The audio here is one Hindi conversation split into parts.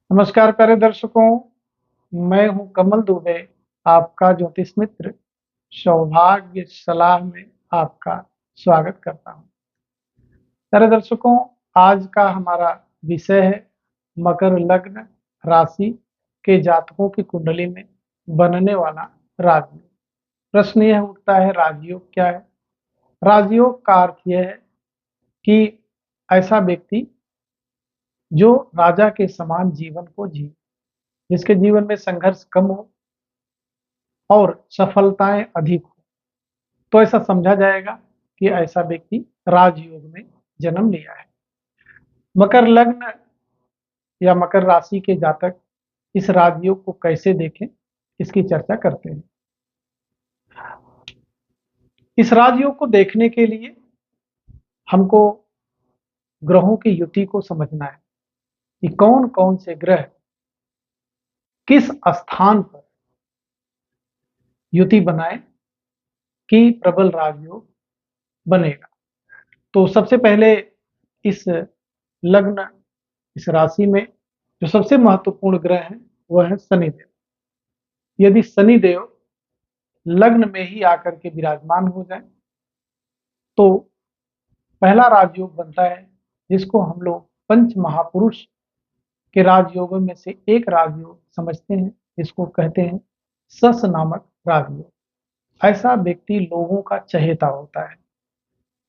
नमस्कार प्यारे दर्शकों, मैं हूं कमल दुबे, आपका ज्योतिष मित्र। सौभाग्य सलाह में आपका स्वागत करता हूं। प्यारे दर्शकों, आज का हमारा विषय है मकर लग्न राशि के जातकों की कुंडली में बनने वाला राजयोग। प्रश्न यह उठता है, राजयोग क्या है? राजयोग का अर्थ यह है कि ऐसा व्यक्ति जो राजा के समान जीवन को जिए, जिसके जीवन में संघर्ष कम हो और सफलताएं अधिक हो, तो ऐसा समझा जाएगा कि ऐसा व्यक्ति राजयोग में जन्म लिया है। मकर लग्न या मकर राशि के जातक इस राजयोग को कैसे देखें, इसकी चर्चा करते हैं। इस राजयोग को देखने के लिए हमको ग्रहों की युति को समझना है कि कौन कौन से ग्रह किस स्थान पर युति बनाए कि प्रबल राजयोग बनेगा। तो सबसे पहले इस लग्न, इस राशि में जो सबसे महत्वपूर्ण ग्रह है वह है शनिदेव। यदि शनिदेव लग्न में ही आकर के विराजमान हो जाए तो पहला राजयोग बनता है, जिसको हम लोग पंच महापुरुष के राजयोगों में से एक राजयोग समझते हैं, जिसको कहते हैं सस नामक राजयोग। ऐसा व्यक्ति लोगों का चहेता होता है।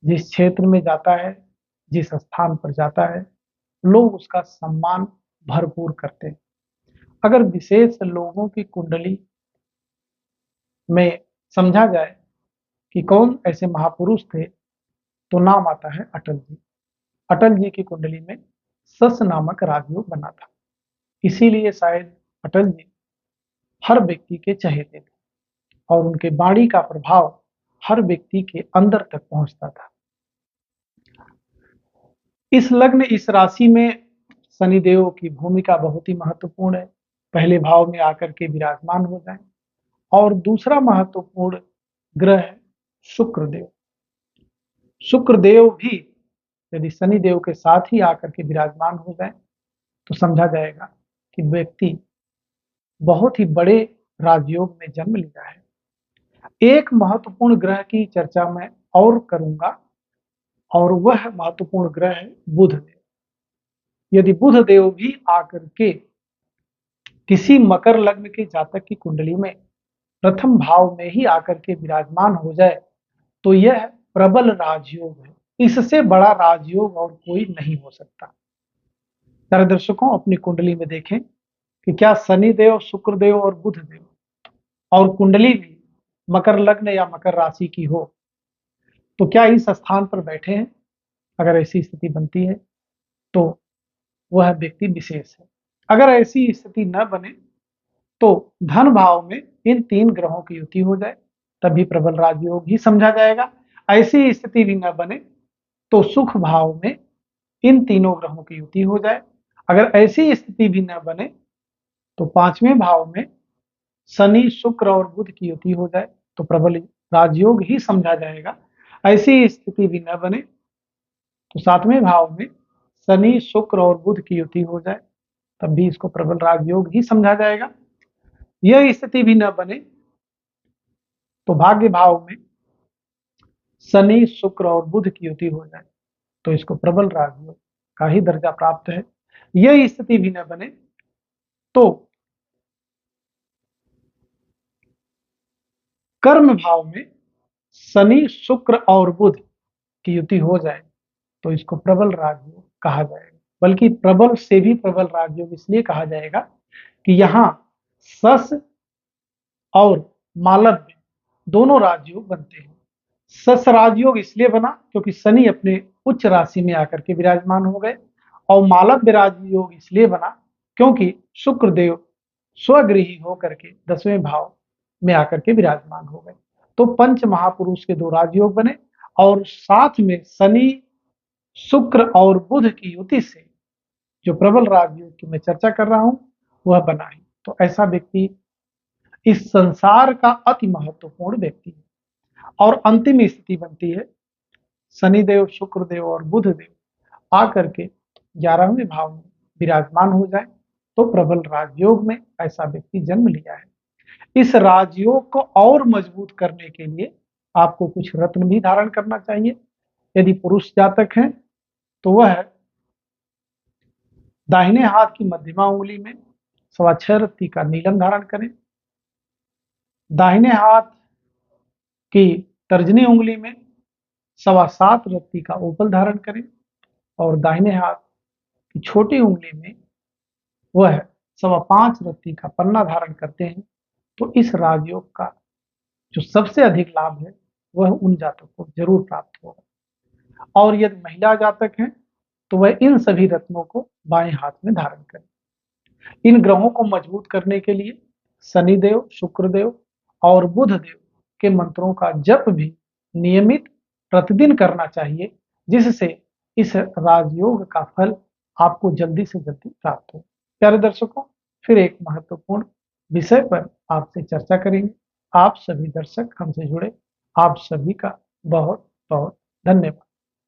जिस क्षेत्र में जाता है, जिस स्थान पर जाता है, लोग उसका सम्मान भरपूर करते हैं। अगर विशेष लोगों की कुंडली में समझा जाए कि कौन ऐसे महापुरुष थे, तो नाम आता है अटल जी। अटल जी की कुंडली में सस नामक राजयोग बना था, इसीलिए शायद अटल जी हर व्यक्ति के चहेते थे और उनके वाणी का प्रभाव हर व्यक्ति के अंदर तक पहुंचता था। इस लग्न, इस राशि में शनिदेव की भूमिका बहुत ही महत्वपूर्ण है। पहले भाव में आकर के विराजमान हो जाए। और दूसरा महत्वपूर्ण ग्रह है शुक्रदेव। शुक्रदेव भी यदि शनिदेव के साथ ही आकर के विराजमान हो जाए तो समझा जाएगा कि व्यक्ति बहुत ही बड़े राजयोग में जन्म लिया है। एक महत्वपूर्ण ग्रह की चर्चा मैं और करूंगा, और वह महत्वपूर्ण ग्रह है बुध देव। यदि बुध देव भी आकर के किसी मकर लग्न के जातक की कुंडली में प्रथम भाव में ही आकर के विराजमान हो जाए तो यह प्रबल राजयोग है। इससे बड़ा राजयोग और कोई नहीं हो सकता। प्यारे दर्शकों, अपनी कुंडली में देखें कि क्या शनिदेव, शुक्रदेव और बुध देव और कुंडली भी मकर लग्न या मकर राशि की हो तो क्या इस स्थान पर बैठे हैं। अगर ऐसी स्थिति बनती है तो वह व्यक्ति विशेष है। अगर ऐसी स्थिति न बने तो धन भाव में इन तीन ग्रहों की युति हो जाए तभी प्रबल राजयोग ही समझा जाएगा। ऐसी स्थिति भी न बने तो सुख भाव में इन तीनों ग्रहों की युति हो जाए। अगर ऐसी स्थिति भी न बने तो पांचवें भाव में शनि, शुक्र और बुध की युति हो जाए तो प्रबल राजयोग ही समझा जाएगा। ऐसी स्थिति भी न बने तो सातवें भाव में शनि, शुक्र और बुध की युति हो जाए तब भी इसको प्रबल राजयोग ही समझा जाएगा। यह स्थिति भी न बने तो भाग्य भाव में शनि, शुक्र और बुध की युति हो जाए तो इसको प्रबल राजयोग का ही दर्जा प्राप्त है। यह स्थिति भी न बने तो कर्म भाव में शनि, शुक्र और बुध की युति हो जाए तो इसको प्रबल राजयोग कहा जाएगा। बल्कि प्रबल से भी प्रबल राजयोग इसलिए कहा जाएगा कि यहाँ सस और मालव्य दोनों राजयोग बनते हैं। सस राजयोग इसलिए बना क्योंकि शनि अपने उच्च राशि में आकर के विराजमान हो गए, और मालव्य राजयोग इसलिए बना क्योंकि शुक्रदेव स्वगृही होकर के 10वें भाव में आकर के विराजमान हो गए। तो पंच महापुरुष के दो राजयोग बने और साथ में शनि, शुक्र और बुध की युति से जो प्रबल राजयोग की मैं चर्चा कर रहा हूं वह बना है। तो ऐसा व्यक्ति इस संसार का अति महत्वपूर्ण व्यक्ति है। और अंतिम स्थिति बनती है शनिदेव, शुक्रदेव और बुध देव आकर के 11वें भाव में विराजमान हो जाए तो प्रबल राजयोग में ऐसा व्यक्ति जन्म लिया है। इस राजयोग को और मजबूत करने के लिए आपको कुछ रत्न भी धारण करना चाहिए। यदि पुरुष जातक हैं तो वह दाहिने हाथ की मध्यमा उंगली में 6.25 रत्ती का नीलम धारण करें, दाहिने हाथ की तर्जनी उंगली में 7.25 रत्ती का ओपल धारण करें और दाहिने हाथ की छोटी उंगली में वह 5.25 रत्ती का पन्ना धारण करते हैं, तो इस राजयोग का जो सबसे अधिक लाभ है वह उन जातकों को जरूर प्राप्त होगा। और यदि महिला जातक हैं तो वह इन सभी रत्नों को बाएं हाथ में धारण करें। इन ग्रहों को मजबूत करने के लिए शनिदेव, शुक्रदेव और बुधदेव के मंत्रों का जप भी नियमित प्रतिदिन करना चाहिए, जिससे इस राजयोग का फल आपको जल्दी से जल्दी प्राप्त हो। प्यारे दर्शकों, फिर एक महत्वपूर्ण विषय पर आपसे चर्चा करेंगे। आप सभी दर्शक हमसे जुड़े, आप सभी का बहुत बहुत धन्यवाद।